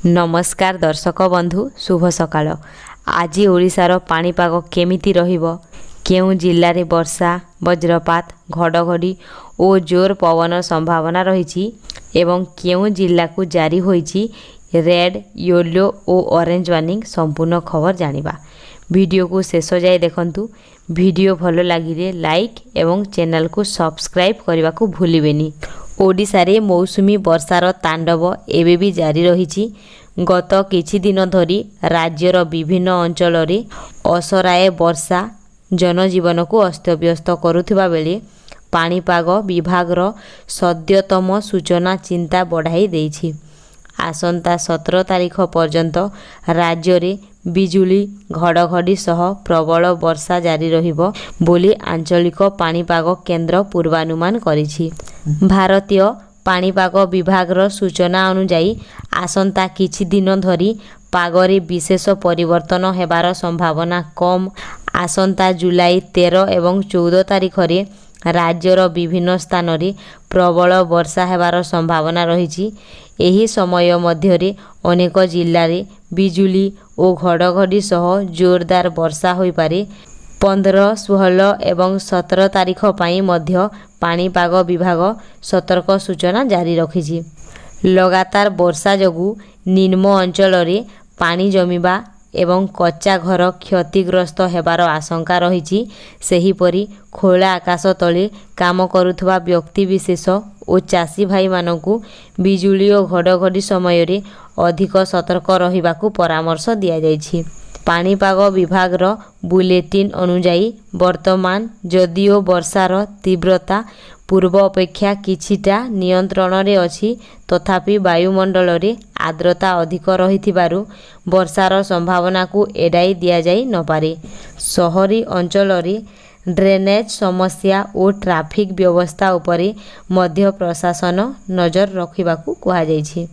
नमस्कार दर्शक बंधु शुभ सकाळ। आज ओडिशार पाणीपाग केमिति रहिबो, केउं जिल्ला रे वर्षा वज्रपात घड़घड़ी और जोर पवन संभावना रही एवं केउं जिल्ला को जारी होईची रेड येलो और ऑरेंज वार्निंग संपूर्ण खबर जानिबा। वीडियो को शेष जाए देखंतु। वीडियो भलो लागिले लाइक एवं चैनल को सब्सक्राइब करने को भूलिबेनी। ओडिशा रे मौसुमी वर्षार तांडव एबे भी जारी रही। गत किछि दिन धरी राज्यर विभिन्न अंचल रे असराए वर्षा जनजीवन को अस्तव्यस्त करुथिबा बेले पाणीपाग विभागर सद्यतम सूचना चिंता बढ़ाई देछि। आसंता 17 तारीख पर्यंत राज्य रे बिजुली घड़घड़ी सह प्रबल वर्षा जारी रहिबो बोली आंचलिक पाणीपाग केन्द्र पूर्वानुमान करिछि। भारतीय पाणीपाग विभागर सूचना अनुसार आसंता किछि दिन धरी पागरे विशेष परिवर्तन हेबार संभावना कम। आसंता जुलाई 13 एवं 14 तारीख रे राज्यर विभिन्न स्थान रे प्रबल वर्षा हेबार संभावना रही। एही समय मध्य रे अनेक जिल्ला रे बिजुली और घड़घड़ी सह जोरदार वर्षा होई पारे। 15, 16 एवं 17 तारीख पाई मध्य पाणीपाग विभाग सतर्क सूचना जारी रखिछि। लगातार वर्षा जगु निम्न अंचल रे पानी जमिबा एवं कच्चा घर क्षतिग्रस्त हेबार आशंका रही। सेहीपरि खोला आकाश तले काम करुथबा व्यक्ति विशेष और चाषी भाई मानकु बिजुली और घड़घड़ी समय रे अधिक सतर्क रहिबाकु परामर्श दिया जायछि। पाणीपाग विभागर बुलेटिन अनुसार वर्तमान जदिओ वर्षार तीव्रता पूर्व अपेक्षा किछिटा नियंत्रण रे अछि, तथापि वायुमंडल रे आर्द्रता अधिक रहिथिबारु वर्षार संभावना को एडाई दिया जाई न पारे। शहरी अंचल रे ड्रेनेज समस्या और ट्रैफिक व्यवस्था उपरे मध्य प्रशासन नजर रखिबाकू कहा जायछि।